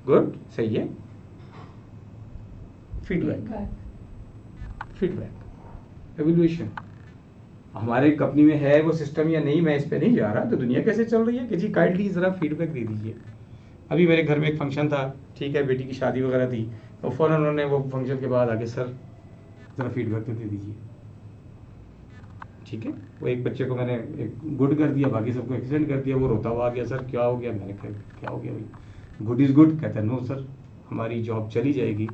गुड, सही है। फीडबैक, एवोल्यूशन हमारे कंपनी में है वो सिस्टम या नहीं, मैं इस पे नहीं जा रहा, तो दुनिया कैसे चल रही है कि जी काइंडली जरा फीडबैक दे दीजिए। अभी मेरे घर में एक फंक्शन था, ठीक है, बेटी की शादी वगैरह थी, तो फौरन उन्होंने वो फंक्शन के बाद आके सर जरा फीडबैक तो दे दीजिए। ठीक है, वो एक बच्चे को मैंने एक गुड कर दिया, बाकी सबको एक्सीडेंट कर दिया, वो रोता हुआ आ गया, सर क्या हो गया? मैंने कहा क्या हो गया भाई? Good is good. कहता है नो सर, हमारी जॉब चली जाएगी,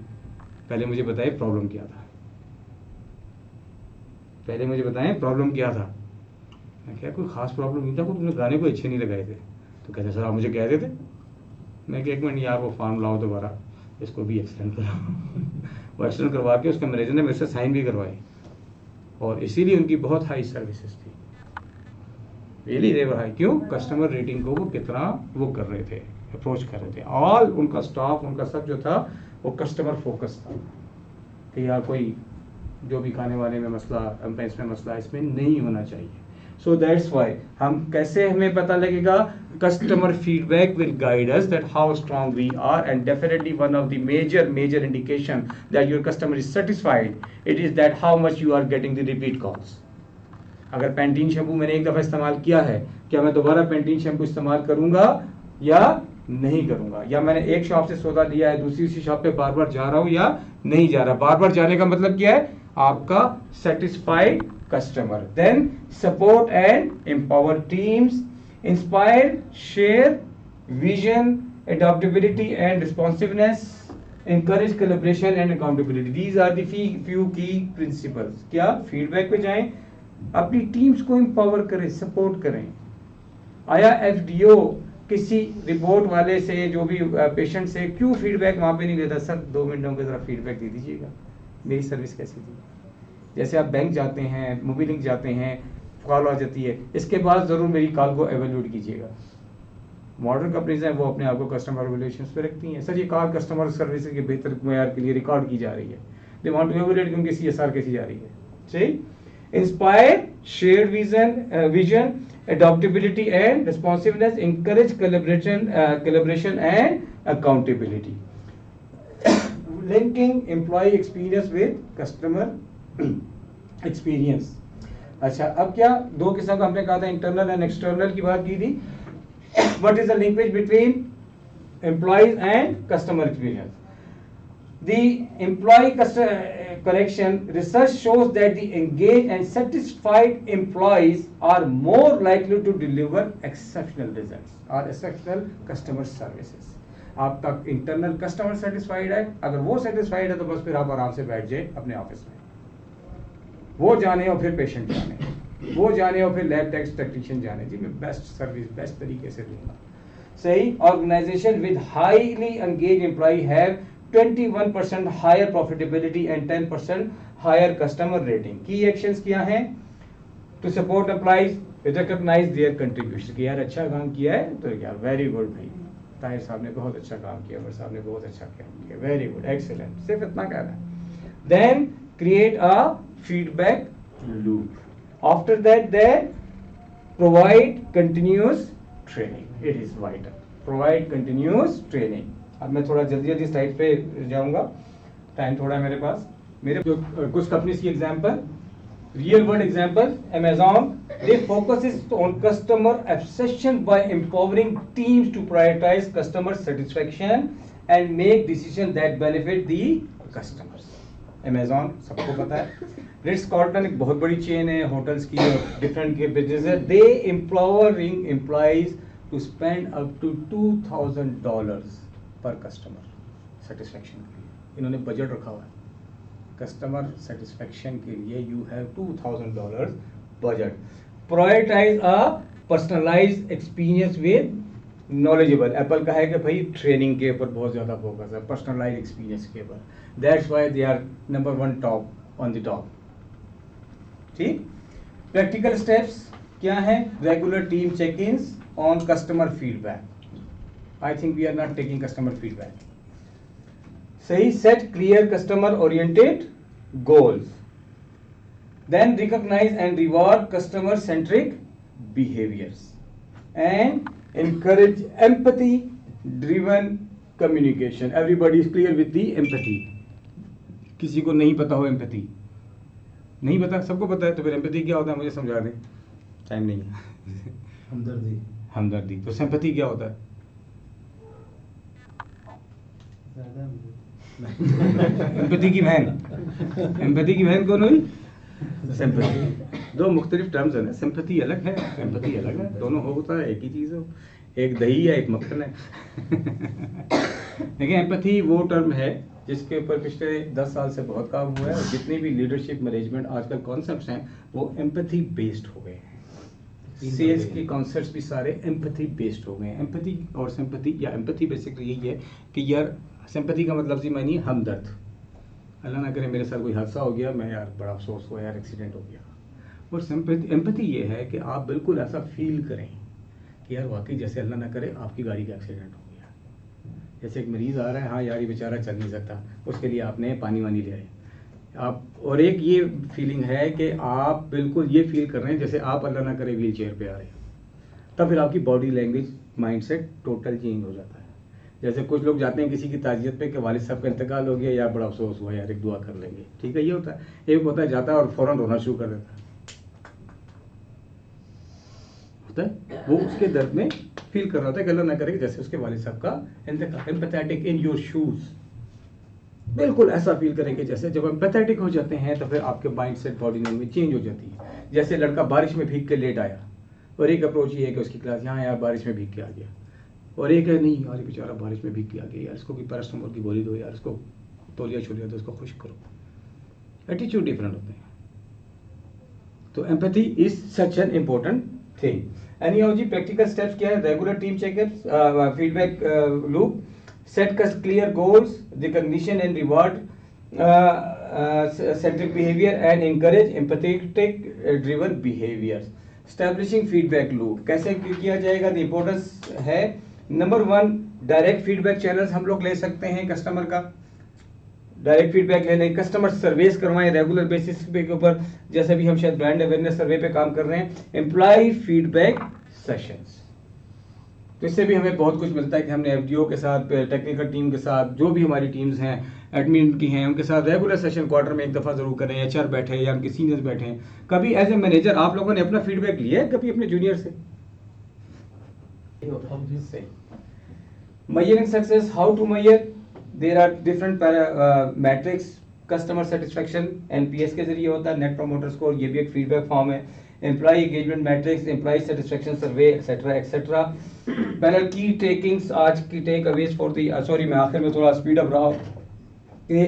पहले मुझे बताइए प्रॉब्लम क्या था, पहले मुझे बताएं प्रॉब्लम क्या था। मैं क्या कोई खास प्रॉब्लम नहीं था, कोई तुमने गाने को अच्छे नहीं लगाए थे। तो कहते सर आप मुझे कह देते। मैं कि एक मिनट यार वो फॉर्म लाओ दोबारा, इसको भी एक्सटेंड कराओ। वो एक्सटेंड करवा के उसके मैनेजर ने मेरे से साइन भी करवाए, और इसीलिए उनकी बहुत हाई सर्विसेज थी, रियली दे वर हाई। क्यों? कस्टमर रेटिंग को वो कितना वो कर रहे थे, अप्रोच कर रहे थे। ऑल उनका स्टाफ, उनका सब जो था वो कस्टमर फोकस था कि यार कोई जो भी खाने वाले में मसला, एम्प्लॉइज में मसला, इसमें नहीं होना चाहिए। सो दैट्स वाई हम कैसे हमें पता लगेगा? Customer feedback will guide us that how strong we are, and definitely one of the major indication that your customer is satisfied, it is that how much you are getting the repeat calls. अगर Pantene shampoo मैंने एक दफ़ा इस्तेमाल किया है, क्या मैं दोबारा पैंटीन शैम्पू इस्तेमाल करूंगा या नहीं करूंगा? या मैंने एक शॉप से सौदा लिया है, दूसरी उसी शॉप पे बार बार जा रहा हूं या नहीं जा रहा? बार बार जाने का मतलब क्या है? आपका satisfied customer. Then support and empower teams, inspire, share vision, adaptability and responsiveness, encourage collaboration and accountability. These are the few key principles. क्या फीडबैक पे जाएं, अपनी टीम्स को एम्पावर करें, सपोर्ट करें। आया एफडीओ किसी रिपोर्ट वाले से, जो भी पेशेंट से, क्यों फीडबैक वहां पे नहीं देता? सर 2 मिनटों के जरा फीडबैक दे दीजिएगा, मेरी सर्विस कैसी थी। जैसे आप बैंक जाते हैं, मोबिलिंक जाते हैं, कॉल आ जाती है, इसके बाद जरूर मेरी कॉल को एवेल्यूट कीजिएगा। मॉडर्न कंपनीज हैं वो अपने आप को कस्टमर रिलेशंस पे रखती हैं। सर ये कॉल कस्टमर सर्विस के बेहतर मेयार के लिए रिकॉर्ड की जा रही है, दे वांट टू एवेल्यूट कि उनकी सीएसआर कैसी जा रही है। सही। Inspire, share vision, adaptability and responsiveness, encourage collaboration and accountability. Linking employee experience with customer experience. अच्छा, अब क्या दो किस्म का हमने कहा था, इंटरनल एंड एक्सटर्नल की बात की थी। What is the linkage between employees and customer experience? The employee correction research shows that the engaged and satisfied employees are more likely to deliver exceptional results or exceptional customer services. आपका internal customer satisfied है, अगर वो satisfied है तो बस फिर आप आराम से बैठ जाए अपने ऑफिस में। वो जाने और फिर पेशेंट जाने, वो जाने और फिर लैब टेक्नीशियन जाने, जी मैं बेस्ट सर्विस बेस्ट तरीके से दूंगा। सही। Organisation with highly engage employ have 21% higher profitability and 10% higher customer rating. Key actions क्या हैं? To support employees, recognise their contribution, कि यार अच्छा काम किया है तो यार वेरी गुड भाई, ताहिर साहब ने बहुत अच्छा काम किया, अमर साहब ने बहुत अच्छा काम किया, वेरी गुड, एक्सीलेंट, सिर्फ इतना कहना है। Then create a feedback loop. After that they provide continuous training, it is vital, provide continuous training. अब मैं थोड़ा जल्दी स्लाइड पे जाऊंगा, टाइम थोड़ा है मेरे पास। मेरे जो कुछ कंपनीज की example, real world example, Amazon, they focuses on customer obsession by empowering teams to prioritize customer satisfaction and make decisions that benefit the customers. Amazon सबको पता है। रिट्स कार्लटन एक बहुत बड़ी चेन है होटल्स की और डिफरेंट के बिजनेस है। दे empowering employees to spend up to $2,000 पर कस्टमर सेटिस्फेक्शन के लिए। इन्होंने बजट रखा हुआ है कस्टमर सेटिस्फेक्शन के लिए, you have $2,000 budget. Prioritise a personalised experience with knowledgeable. Apple का है कि भाई ट्रेनिंग के ऊपर बहुत ज़्यादा फोकस है, पर्सनलाइज्ड एक्सपीरियंस के ऊपर, that's why they are number 1 top on the top. ठीक। प्रैक्टिकल स्टेप्स, क्या है? Regular team check ins on customer feedback. I think we are not taking customer feedback. सही, set clear customer oriented goals, then recognise and reward customer centric behaviours and encourage empathy driven communication. Everybody is clear with the empathy. किसी को नहीं पता हो empathy? नहीं पता? सबको पता है। तो फिर empathy क्या होता है मुझे समझा दें, टाइम नहीं है। हमदर्दी। हमदर्दी। तो sympathy क्या होता है? empathy की बहन, empathy की बहन कौन हुई? सिंपैथी। दो मुख्तलिफ टर्म्स है ना, सिंपैथी अलग है, सिंपैथी अलग है, दोनों होता है एक ही चीज़ हो, एक दही है एक मक्खन है। देखिए एम्पैथी वो टर्म है जिसके ऊपर पिछले 10 साल से बहुत काम हुआ है और जितने भी लीडरशिप मैनेजमेंट आजकल कॉन्सेप्ट्स हैं वो एम्पैथी बेस्ड हो गए हैं। सेल्स के कॉन्सेप्ट्स भी सारे एम्पैथी बेस्ड हो गए हैं। एम्पैथी और सिंपैथी या एम्पैथी बेसिकली यही है कि यार सिंपैथी का मतलब सी मानिए हमदर्द। अल्लाह ना करे मेरे साथ कोई हादसा हो गया, मैं यार बड़ा अफसोस हुआ यार एक्सीडेंट हो गया। और सिंपैथी एम्पैथी ये है कि आप बिल्कुल ऐसा फील करें कि यार वाकई जैसे अल्लाह ना करे आपकी गाड़ी का एक्सीडेंट हो गया, जैसे एक मरीज़ आ रहा है, हाँ यार ये बेचारा चल नहीं सकता, उसके लिए आपने पानी वानी ले आए आप। और एक ये फीलिंग है कि आप बिल्कुल ये फील कर रहे हैं जैसे आप अल्लाह ना करे व्हील चेयर पर आ रहे हैं, तब फिर आपकी body language mindset total change हो जाता है। जैसे कुछ लोग जाते हैं किसी की ताजियत पे कि वालिद साहब का इंतकाल हो गया, यार बड़ा अफसोस हुआ यार एक दुआ कर लेंगे, ठीक है ये होता है। एक होता है जाता है और फौरन रोना शुरू कर देता है, होता है वो उसके दर्द में फील कर रहा होता है कि अल्लाह ना करे जैसे उसके वालिद साहब का इंतकाल। एम्पैथेटिक इन योर शूज, बिल्कुल ऐसा फील करेंगे जैसे जब एम्पैथेटिक हो जाते हैं तो फिर आपके mind set body language change हो जाती है। जैसे लड़का बारिश में भीग के लेट आया और एक अप्रोच ये है कि उसकी क्लास यहाँ यार बारिश में भीग के आ गया, और एक है नहीं यार बेचारा बारिश में भीग के आ गया, यार इसको कोई पैरास्टामोल की गोली दो, यार इसको तौलिया छोलिया दो, इसको खुश करो। एटीट्यूड डिफरेंट होते हैं। तो empathy is such an important thing. Anyhow जी प्रैक्टिकल स्टेप्स क्या है? Regular team checkups, feedback loop, set clear goals, recognition and reward centric behaviour and encourage empathetic driven behaviours. Establishing feedback loop कैसे किया जाएगा? The importance है number 1 direct feedback channels हम लोग ले सकते हैं कस्टमर का, डायरेक्ट फीडबैक लेने, कस्टमर सर्वेस करवाएं रेगुलर बेसिस पे के ऊपर, जैसे भी हम शायद ब्रांड अवेयरनेस सर्वे पे काम कर रहे हैं, एम्प्लॉय फीडबैक सेशंस। तो इससे भी हमें बहुत कुछ मिलता है कि हमने एफडीओ के साथ, टेक्निकल टीम के साथ, जो भी हमारी टीम्स हैं एडमिन की हैं उनके साथ रेगुलर सेशन क्वार्टर में एक दफ़ा ज़रूर करें। एचआर बैठे या उनके सीनियर्स बैठे हैं। कभी एज ए मैनेजर आप लोगों ने अपना फीडबैक लिया है कभी अपने जूनियर से? Measuring success, how to measure? There are different metrics. Customer satisfaction NPS के जरिए होता है, नेट प्रोमोटर स्कोर, ये भी एक फीडबैक फॉर्म है। Employ engagement matrix, employ satisfaction survey etcetera etcetera. Panel की टेकिंग्स, आज की takeaways for the sorry मैं आखिर में थोड़ा स्पीड अप रहा हूँ कि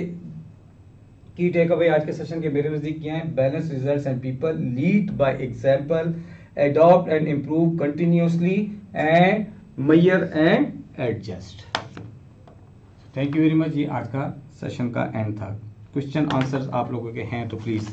की टेक अवे आज के सेशन के मेरे नज़दीक क्या है? Balance results and people, lead by example, adopt and improve continuously and measure and adjust. Thank you very much. ये आज का सेशन का एंड था। क्वेश्चन आंसर्स आप लोगों के हैं तो प्लीज़